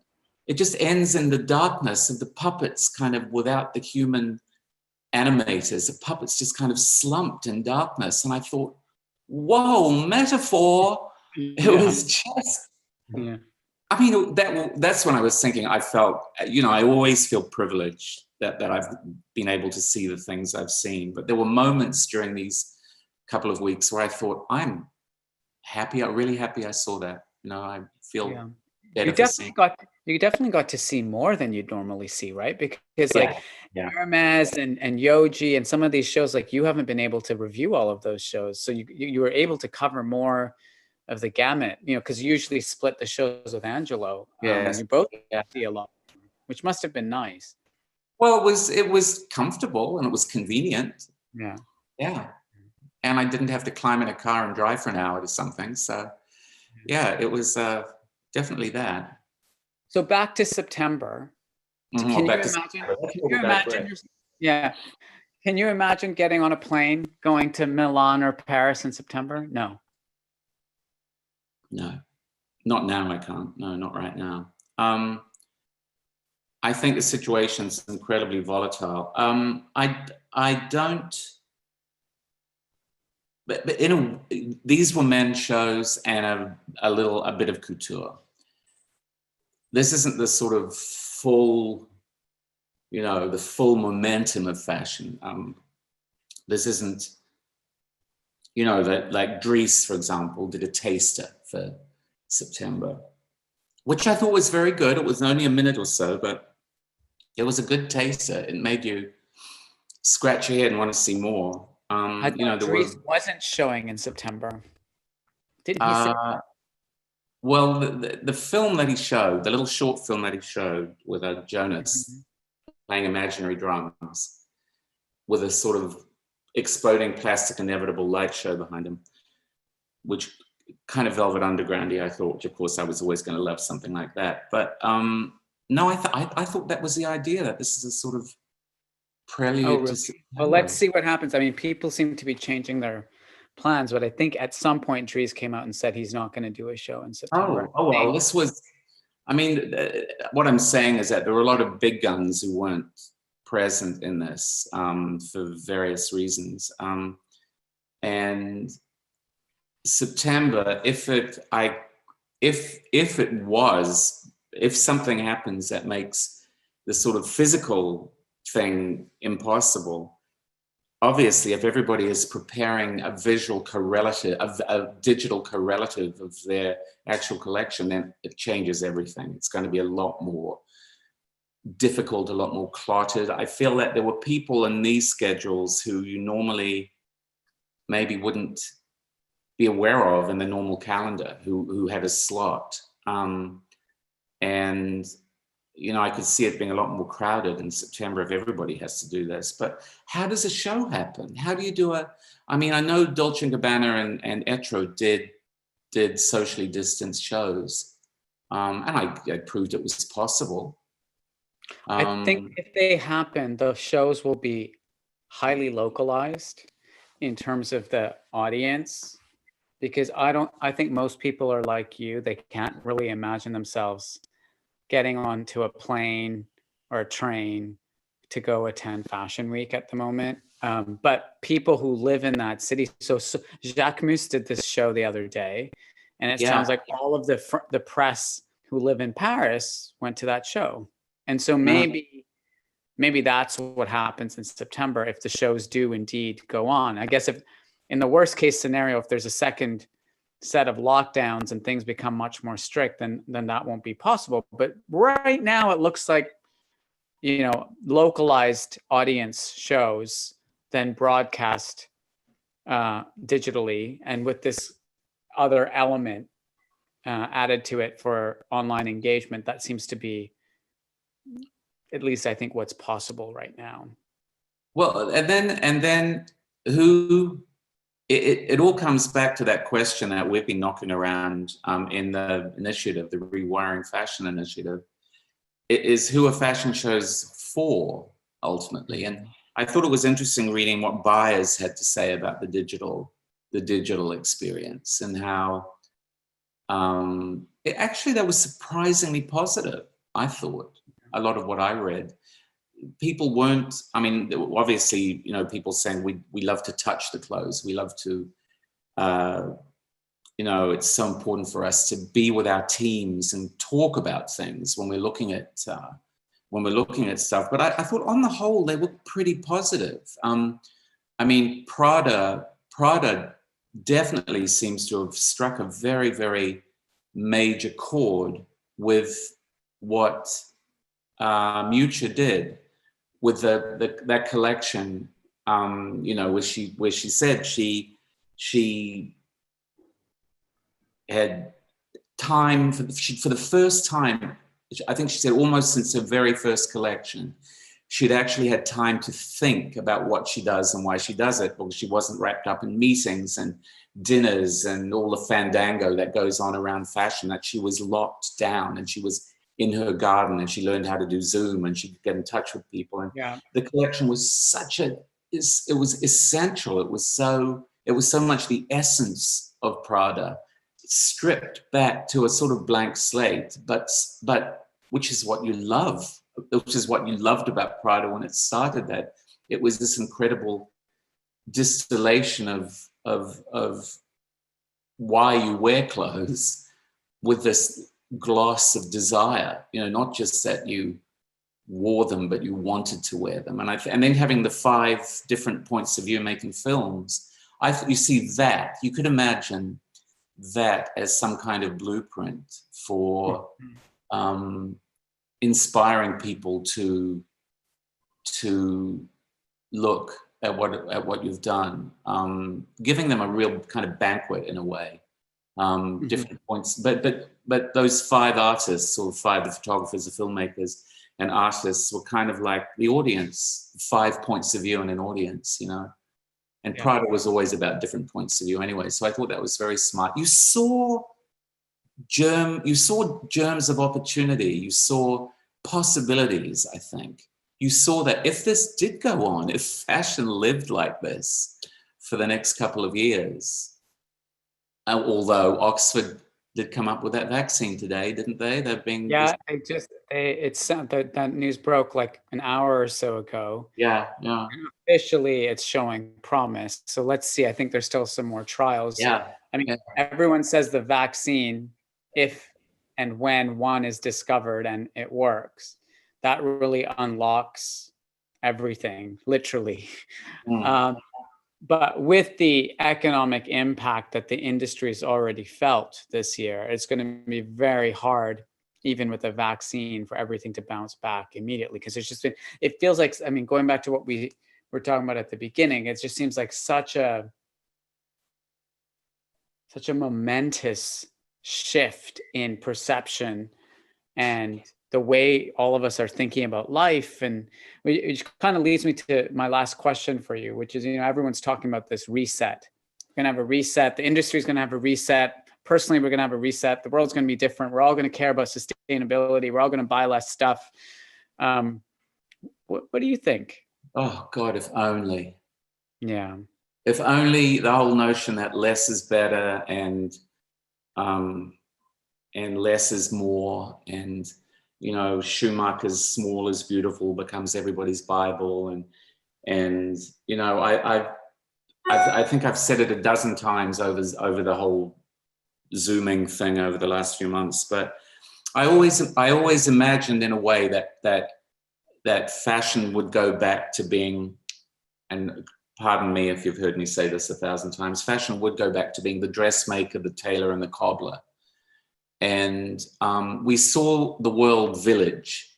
it just ends in the darkness of the puppets, kind of without the human animators. The puppets just kind of slumped in darkness, and I thought, whoa, metaphor. It was just I mean, that's when I was thinking, I felt, you know, I always feel privileged that I've been able to see the things I've seen. But there were moments during these couple of weeks where I thought, I'm happy, I'm really happy I saw that. You know, I feel better for seeing. You definitely got to see more than you'd normally see, right? Because like Hermes and Yoji and some of these shows, like you haven't been able to review all of those shows. So you were able to cover more of the gamut, you know, because you usually split the shows with Angelo. You both see a lot, which must have been nice. Well, it was comfortable and it was convenient. Yeah. And I didn't have to climb in a car and drive for an hour to something. So yeah, it was definitely that. So back to September. Can you imagine getting on a plane, going to Milan or Paris in September? No, not now. I can't. No, not right now. I think the situation's incredibly volatile. I don't. But these were men's shows and a bit of couture. This isn't the sort of full, you know, the full momentum of fashion. This isn't, you know, that like Dries, for example, did a taster for September, which I thought was very good. It was only a minute or so, but it was a good taster. It made you scratch your head and want to see more. I thought Dries wasn't showing in September. Did he say that? Well, the film that he showed, the little short film that he showed with Jonas playing imaginary drums with a sort of exploding plastic inevitable light show behind him, which kind of Velvet Underground-y, I thought, which of course I was always going to love something like that. But no, I thought that was the idea, that this is a sort of prelude to September. Well, let's see what happens. I mean, people seem to be changing their plans, but I think at some point Dries came out and said he's not going to do a show in September. Oh well, this was, I mean, what I'm saying is that there were a lot of big guns who weren't present in this for various reasons. And September, if something happens that makes the sort of physical thing impossible, obviously, if everybody is preparing a visual correlative, a digital correlative of their actual collection, then it changes everything. It's going to be a lot more difficult, a lot more cluttered. I feel that there were people in these schedules who you normally maybe wouldn't be aware of in the normal calendar, who had a slot. And I could see it being a lot more crowded in September if everybody has to do this. But how does a show happen? How do you do I know Dolce & Gabbana and Etro did socially distanced shows. And I proved it was possible. I think if they happen, the shows will be highly localized in terms of the audience, because I think most people are like you. They can't really imagine themselves getting onto a plane or a train to go attend Fashion Week at the moment. But people who live in that city, so Jacques Mus did this show the other day, and it sounds like all of the press who live in Paris went to that show. And so maybe that's what happens in September if the shows do indeed go on. I guess if in the worst case scenario, if there's a second set of lockdowns and things become much more strict, then that won't be possible. But right now it looks like, localized audience shows then broadcast digitally, and with this other element added to it for online engagement, that seems to be, at least I think, what's possible right now. Well, and then who? It all comes back to that question that we've been knocking around in the initiative, the Rewiring Fashion Initiative. It is who are fashion shows for, ultimately. And I thought it was interesting reading what buyers had to say about the digital experience, and how that was surprisingly positive. I thought a lot of what I read. People weren't, obviously, people saying we love to touch the clothes. We love to, it's so important for us to be with our teams and talk about things when we're looking at stuff. But I thought on the whole, they were pretty positive. Prada definitely seems to have struck a very, very major chord with what Mucha did with that collection, where she said she had time for the first time. I think she said almost since her very first collection, she'd actually had time to think about what she does and why she does it, because she wasn't wrapped up in meetings and dinners and all the fandango that goes on around fashion, that she was locked down and she was in her garden and she learned how to do Zoom and she could get in touch with people. And the collection was it was essential. It was so much the essence of Prada, stripped back to a sort of blank slate, but which is what you love, which is what you loved about Prada when it started, that it was this incredible distillation of why you wear clothes with this gloss of desire, not just that you wore them, but you wanted to wear them. And then having the 5 different points of view making films, you see that, you could imagine that as some kind of blueprint for inspiring people to look at what you've done, giving them a real kind of banquet in a way. Different points, but those 5 artists, or 5 the photographers, the filmmakers, and artists were kind of like the audience, 5 points of view in an audience, And Prada was always about different points of view anyway. So I thought that was very smart. You saw germs of opportunity. You saw possibilities, I think. You saw that if this did go on, if fashion lived like this for the next couple of years, although Oxford did come up with that vaccine today, didn't they? They're being that news broke like an hour or so ago. Yeah. And officially, it's showing promise. So let's see. I think there's still some more trials. Yeah. Everyone says the vaccine, if and when one is discovered and it works, that really unlocks everything, literally. But with the economic impact that the industry's already felt this year, it's going to be very hard, even with a vaccine, for everything to bounce back immediately. Because it feels like, going back to what we were talking about at the beginning, it just seems like such a momentous shift in perception and the way all of us are thinking about life. And which kind of leads me to my last question for you, which is, everyone's talking about this reset. We're going to have a reset. The industry is going to have a reset. Personally, we're going to have a reset. The world's going to be different. We're all going to care about sustainability. We're all going to buy less stuff. What do you think? Oh God, if only. Yeah. If only the whole notion that less is better and less is more, and Schumacher's small is beautiful becomes everybody's Bible, and I think I've said it a dozen times over the whole Zooming thing over the last few months, but I always imagined in a way that fashion would go back to being, and pardon me if you've heard me say this 1,000 times, fashion would go back to being the dressmaker, the tailor, and the cobbler. And we saw the world village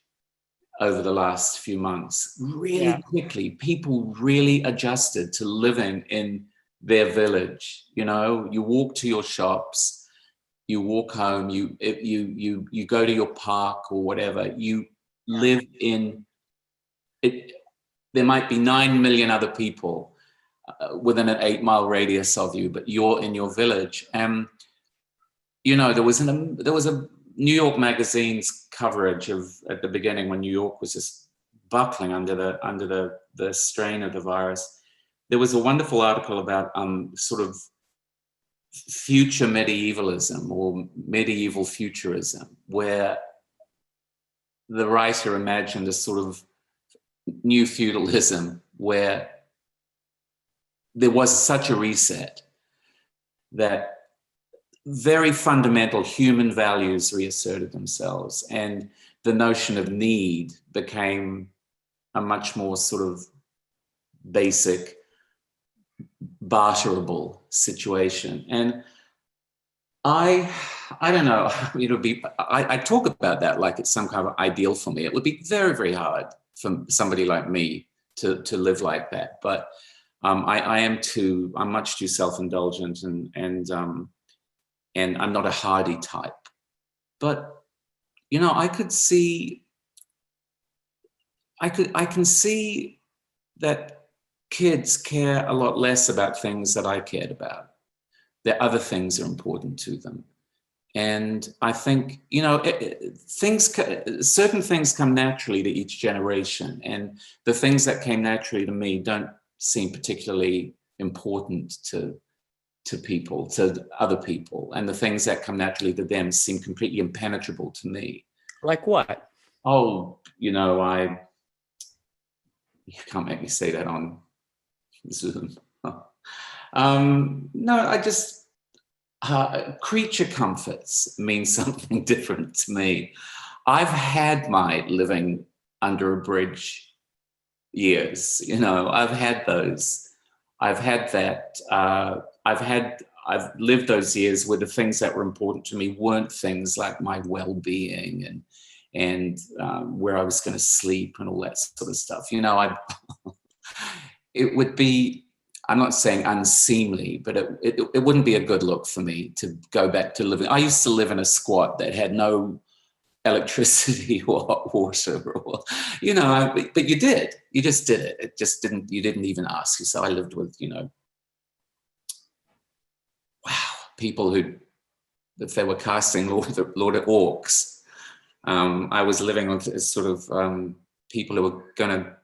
over the last few months really quickly. People really adjusted to living in their village. You walk to your shops, you walk home, you go to your park or whatever. You live in it. There might be 9 million other people within an 8-mile radius of you, but you're in your village. And there was a New York Magazine's coverage at the beginning when New York was just buckling under the strain of the virus. There was a wonderful article about sort of future medievalism or medieval futurism, where the writer imagined a sort of new feudalism where there was such a reset that very fundamental human values reasserted themselves, and the notion of need became a much more sort of basic, barterable situation. And I don't know, I talk about that like it's some kind of ideal for me. It would be very, very hard for somebody like me to live like that. But I'm much too self-indulgent and I'm not a hardy type. But I can see that kids care a lot less about things that I cared about. That other things are important to them. And I think, certain things come naturally to each generation, and the things that came naturally to me don't seem particularly important to people, to other people. And the things that come naturally to them seem completely impenetrable to me. Like what? Oh, you can't make me say that on Zoom. No, I just, creature comforts mean something different to me. I've had my living under a bridge years, I've had those. I've had that. I've lived those years where the things that were important to me weren't things like my well-being and where I was going to sleep and all that sort of stuff. It would be, I'm not saying unseemly, but it wouldn't be a good look for me to go back to living. I used to live in a squat that had no electricity or hot water, or, but you just did it. It just didn't, you didn't even ask. So I lived with, people who, if they were casting Lord of Orcs, I was living with sort of people who were going to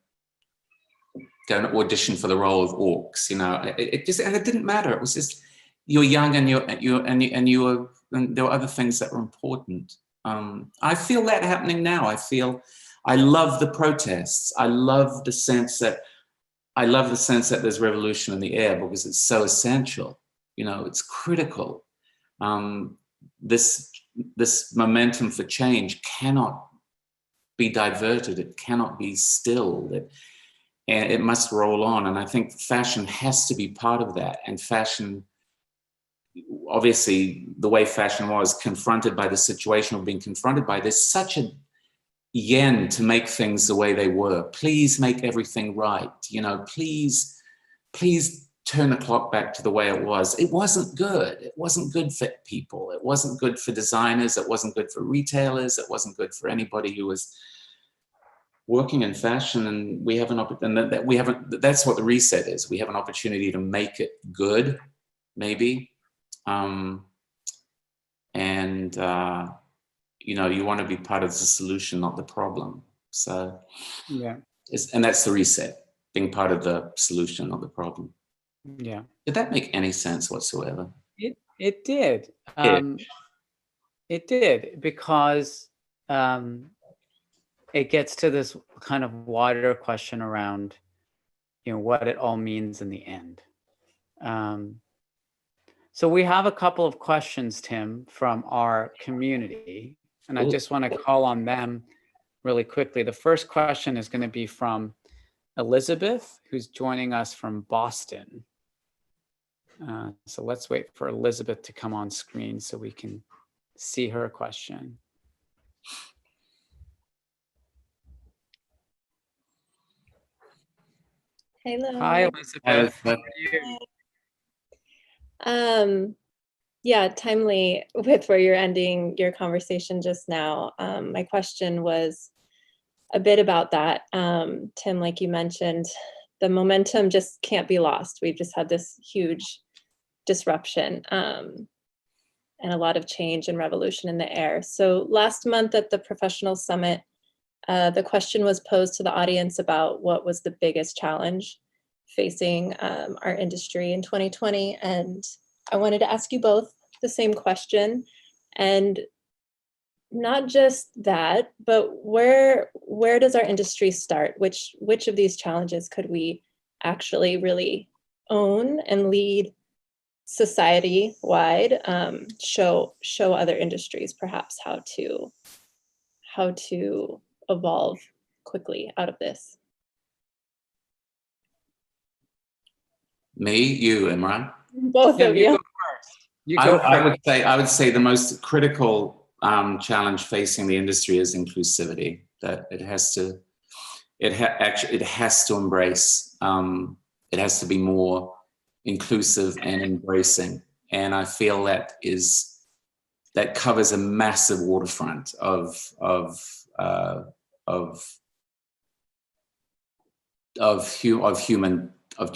audition for the role of orcs. It didn't matter. It was just, you're young and there were other things that were important. I feel that happening now. I love the protests. I love the sense that there's revolution in the air, because it's so essential. It's critical. This momentum for change cannot be diverted. It cannot be stilled. And it must roll on. And I think fashion has to be part of that. And fashion, obviously, the way fashion was confronted by the situation of being confronted by, there's such a yen to make things the way they were. Please make everything right. Please turn the clock back to the way it wasn't good. It wasn't good for people. It wasn't good for designers. It wasn't good for retailers. It wasn't good for anybody who was working in fashion. And we have an opportunity, that's what the reset is. We have an opportunity to make it good, maybe. You know, you want to be part of the solution, not the problem. So, yeah. And that's the reset, being part of the solution, not the problem. Yeah. Did that make any sense whatsoever? It did. It did, because it gets to this kind of wider question around, you know, what it all means in the end. So we have a couple of questions, Tim, from our community, and I just want to call on them really quickly. The first question is going to be from Elizabeth, who's joining us from Boston. So let's wait for Elizabeth to come on screen so we can see her question. Hello. Hi, Elizabeth. How are you? Yeah, timely with where you're ending your conversation just now. My question was a bit about that. Tim, like you mentioned, the momentum just can't be lost. We've just had this huge disruption and a lot of change and revolution in the air. So last month at the Professional Summit, the question was posed to the audience about what was the biggest challenge facing our industry in 2020. And I wanted to ask you both the same question. And not just that, but where does our industry start? Which of these challenges could we actually really own and lead society-wide, show other industries perhaps how to evolve quickly out of this? Me, you, Imran? Both of you. Go first. You go first. I would say the most critical challenge facing the industry is inclusivity. That it has to embrace. It has to be more inclusive and embracing. And I feel that covers a massive waterfront of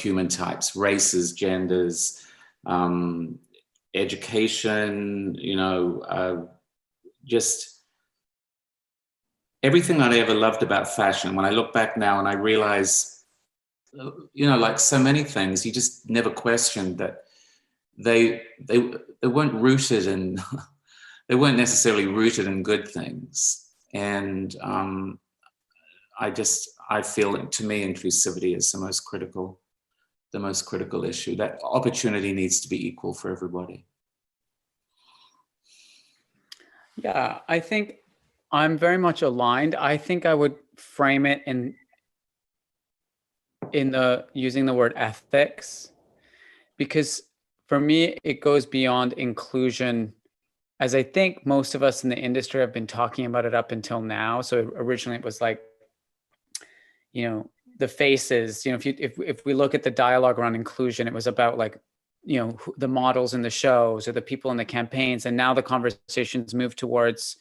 human types, races, genders, education, you know, just everything that I ever loved about fashion. When I look back now and I realize, you know, like so many things, you just never questioned that they weren't rooted in, they weren't necessarily rooted in good things. And I feel that, to me, inclusivity is the most critical issue. That opportunity needs to be equal for everybody. Yeah, I think I'm very much aligned. I think I would frame it in using the word ethics, because for me, it goes beyond inclusion, as I think most of us in the industry have been talking about it up until now. So originally it was like, you know, the faces, you know, if we look at the dialogue around inclusion, it was about like, you know, the models in the shows or the people in the campaigns. And now the conversations move towards,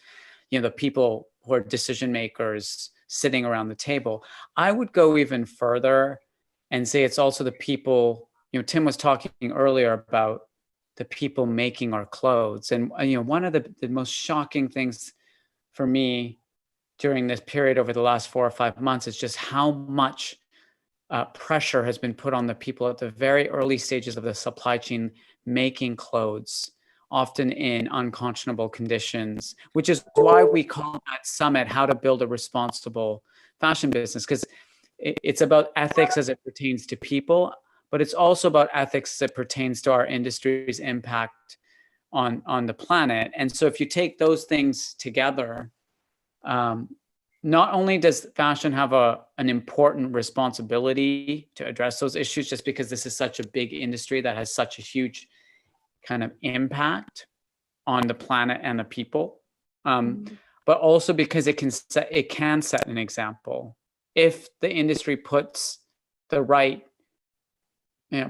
you know, the people who are decision makers sitting around the table. I would go even further and say it's also the people, you know, Tim was talking earlier about the people making our clothes. And, you know, one of the most shocking things for me during this period over the last 4 or 5 months is just how much pressure has been put on the people at the very early stages of the supply chain making clothes, often in unconscionable conditions, which is why we call that summit How to Build a Responsible Fashion Business, because it's about ethics as it pertains to people, but it's also about ethics as it pertains to our industry's impact on the planet. And so if you take those things together, not only does fashion have an important responsibility to address those issues, just because this is such a big industry that has such a huge kind of impact on the planet and the people, but also because it can set an example. If the industry puts the right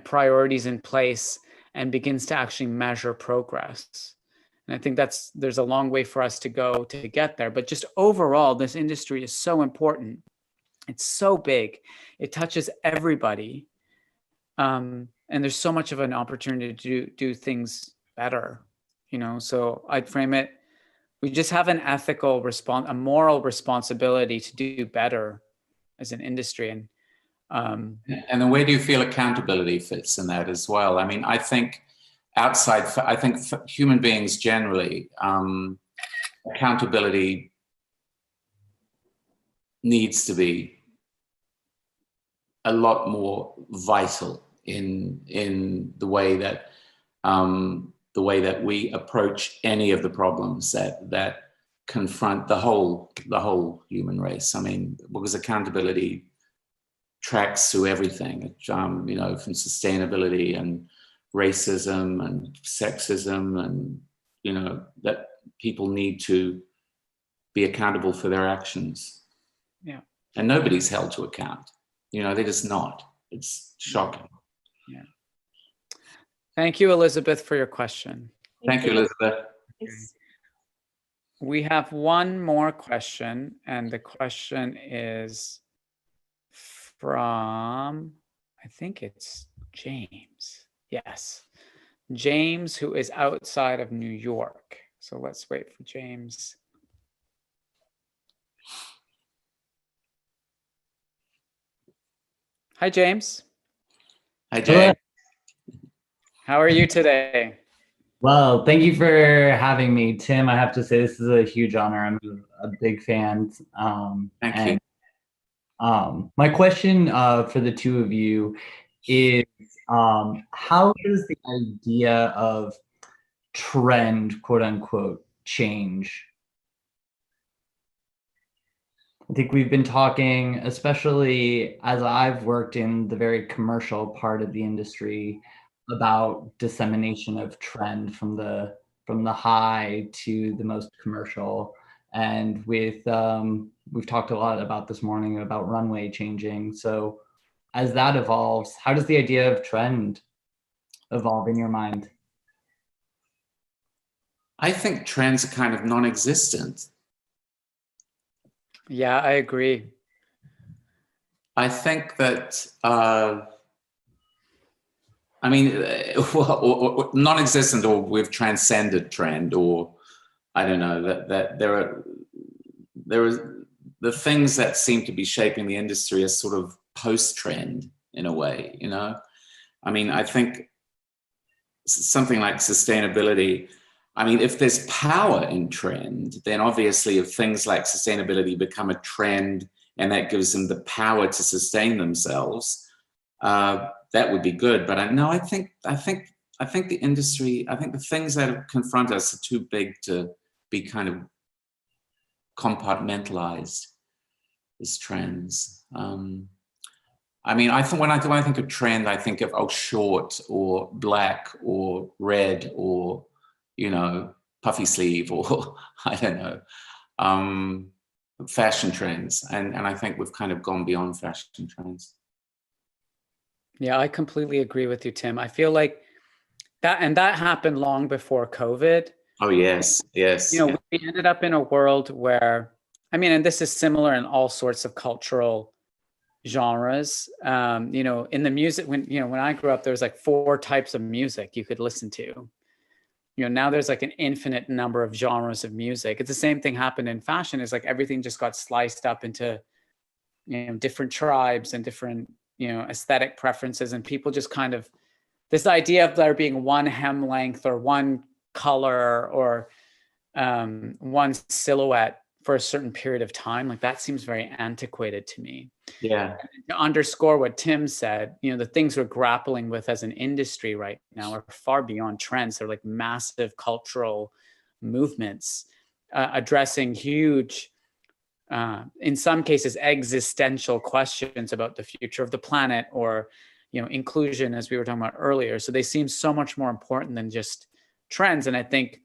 priorities in place and begins to actually measure progress. And I think there's a long way for us to go to get there. But just overall, this industry is so important. It's so big. It touches everybody. And there's so much of an opportunity to do things better, so I'd frame it, we just have an ethical a moral responsibility to do better as an industry. And then where do you feel accountability fits in that as well? I mean, I think for human beings generally, accountability needs to be a lot more vital in the way that we approach any of the problems that confront the whole human race. I mean, because accountability tracks through everything, from sustainability and racism and sexism, and that people need to be accountable for their actions. Yeah. And nobody's held to account. They're just not. It's shocking. Yeah. Thank you, Elizabeth, for your question. Thank you, Elizabeth. Thanks. We have one more question, and the question is from, I think it's James. Yes. James, who is outside of New York. So let's wait for James. Hi, James. Hi, James. How are you today? Well, thank you for having me, Tim. I have to say this is a huge honor. I'm a big fan. Thank you. My question for the two of you is, how does the idea of trend, quote unquote, change? I think we've been talking, especially as I've worked in the very commercial part of the industry, about dissemination of trend from the high to the most commercial. And we've talked a lot about this morning about runway changing. So as that evolves, how does the idea of trend evolve in your mind? I think trends are kind of non-existent. Yeah, I agree. I think that, or non-existent, or we've transcended trend, or I don't know, that there are the things that seem to be shaping the industry as sort of post-trend in a way, I mean, I think something like sustainability, I mean, if there's power in trend, then obviously if things like sustainability become a trend and that gives them the power to sustain themselves, that would be good. But I think the industry, I think the things that confront us are too big to be kind of compartmentalized as trends. I mean, when I think of trend, I think of short or black or red or puffy sleeve, or I don't know, fashion trends. And I think we've kind of gone beyond fashion trends. Yeah, I completely agree with you, Tim. I feel like that happened long before COVID. Oh, yes. We ended up in a world where, and this is similar in all sorts of cultural genres. In the music, when I grew up, there was like 4 types of music you could listen to. Now there's like an infinite number of genres of music. It's the same thing happened in fashion. It's like everything just got sliced up into, different tribes and different, aesthetic preferences. And people just kind of, this idea of there being one hem length or one color or one silhouette for a certain period of time, like that seems very antiquated to me. Yeah. To underscore what Tim said, the things we're grappling with as an industry right now are far beyond trends. They're like massive cultural movements addressing huge, in some cases, existential questions about the future of the planet or, inclusion, as we were talking about earlier. So they seem so much more important than just trends. And I think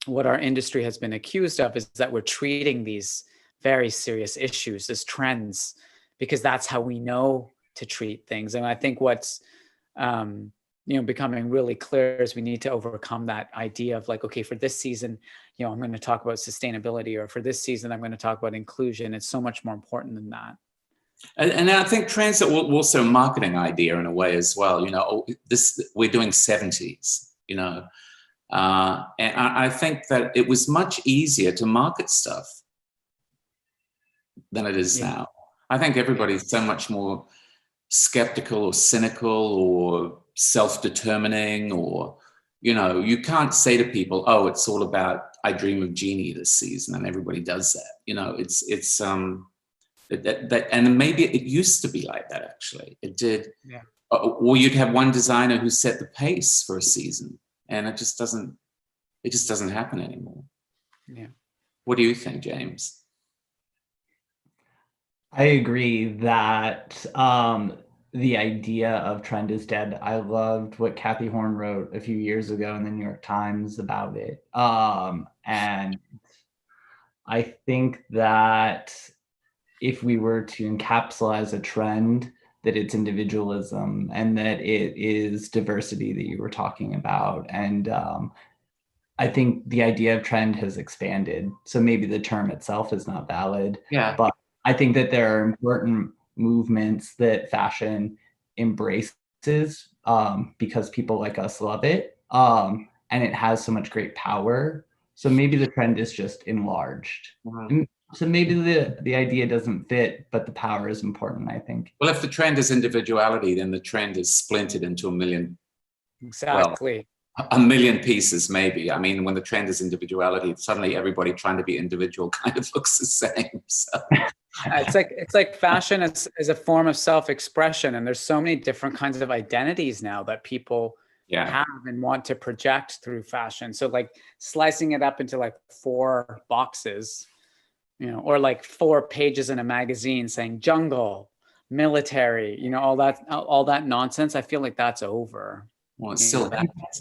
what our industry has been accused of is that we're treating these very serious issues as trends because that's how we know to treat things. And I think what's becoming really clear as we need to overcome that idea of like, okay, for this season, I'm going to talk about sustainability, or for this season, I'm going to talk about inclusion. It's so much more important than that. And I think trends are also a marketing idea in a way as well. We're doing 70s, and I think that it was much easier to market stuff than it is now. I think everybody's so much more skeptical or cynical or self-determining, or you can't say to people, oh, it's all about I Dream of Jeannie this season, and everybody does that. And maybe it used to be like that, actually. It did. Yeah. Or you'd have one designer who set the pace for a season, and it just doesn't happen anymore. Yeah. What do you think, James? I agree that the idea of trend is dead. I loved what Kathy Horn wrote a few years ago in the New York Times about it. And I think that if we were to encapsulate a trend, that it's individualism and that it is diversity that you were talking about. And I think the idea of trend has expanded. So maybe the term itself is not valid. Yeah. But I think that there are important movements that fashion embraces because people like us love it. And it has so much great power. So maybe the trend is just enlarged. Wow. So maybe the idea doesn't fit, but the power is important, I think. Well, if the trend is individuality, then the trend is splintered into a million. Exactly. Well, a million pieces, maybe. I mean, when the trend is individuality, suddenly everybody trying to be individual kind of looks the same. So. It's like fashion is a form of self-expression, and there's so many different kinds of identities now that people have and want to project through fashion. So like slicing it up into like 4 boxes, or like 4 pages in a magazine saying jungle, military, all that nonsense. I feel like that's over. Well, it's still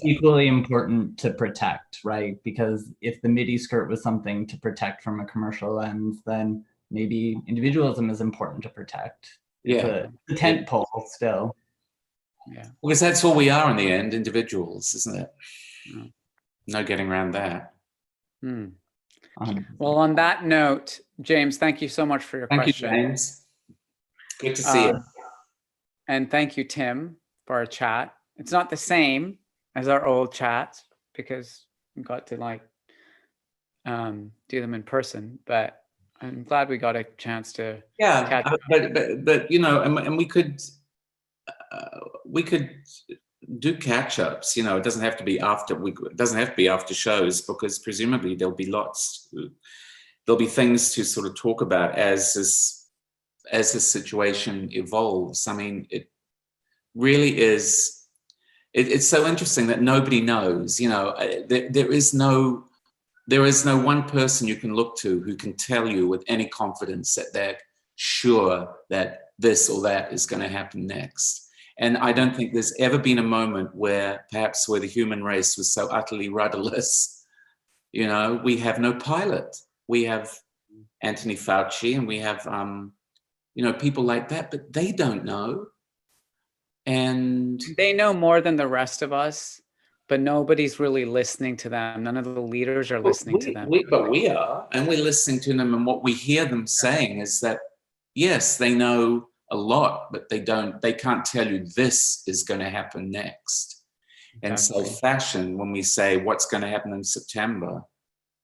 equally important to protect, right? Because if the midi skirt was something to protect from a commercial lens, then maybe individualism is important to protect. It's a tent pole still. Yeah. Because that's all we are in the end, individuals, isn't it? No getting around that. Well, on that note, James, thank you so much for your question. Thank you, James. Good to see you. And thank you, Tim, for our chat. It's not the same as our old chats because we got to do them in person, but I'm glad we got a chance to catch up. But and we could do catch-ups. It doesn't have to be after shows, because presumably there'll be things to sort of talk about as this situation evolves. I mean, it really is. It's so interesting that nobody knows. There is no one person you can look to who can tell you with any confidence that they're sure that this or that is going to happen next. And I don't think there's ever been a moment where the human race was so utterly rudderless. We have no pilot. We have Anthony Fauci, and we have people like that, but they don't know. And they know more than the rest of us, but nobody's really listening to them. None of the leaders are listening to them. But we are, and we're listening to them. And what we hear them saying is that, yes, they know a lot, but they can't tell you this is going to happen next. Exactly. And so fashion, when we say what's going to happen in September,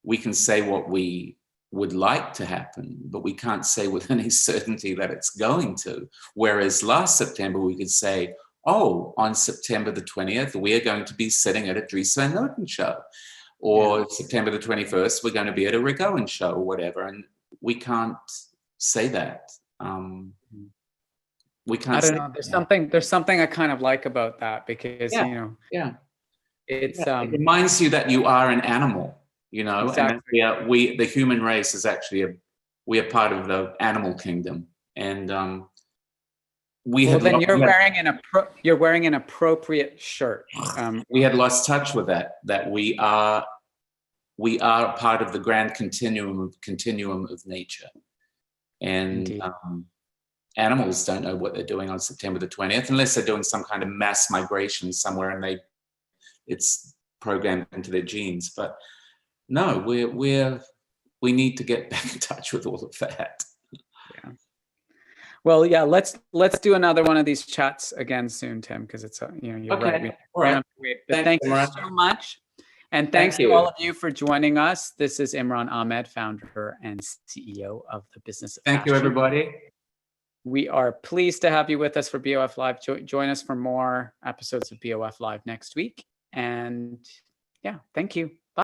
we can say what we would like to happen, but we can't say with any certainty that it's going to. Whereas last September, we could say, oh, on September the 20th, we are going to be sitting at a Dries Van Noten show. Or September the 21st, we're going to be at a Rick Owens show or whatever. And we can't say that. We can't. I don't know. There's something I kind of like about that, because, it reminds you that you are an animal. Exactly. And we the human race is actually we are part of the animal kingdom, and you're wearing an appropriate shirt. We had lost touch with that we are part of the grand continuum of nature, and animals don't know what they're doing on September the 20th, unless they're doing some kind of mass migration somewhere and it's programmed into their genes. But no, we need to get back in touch with all of that. Yeah. Well, yeah, let's do another one of these chats again soon, Tim, because it's you're Okay. right. All right. But thank you so much. And thanks to all of you for joining us. This is Imran Amed, founder and CEO of the Business of Thank you, Fashion. everybody. We are pleased to have you with us for BOF Live. Join us for more episodes of BOF Live next week. And yeah, thank you. Bye.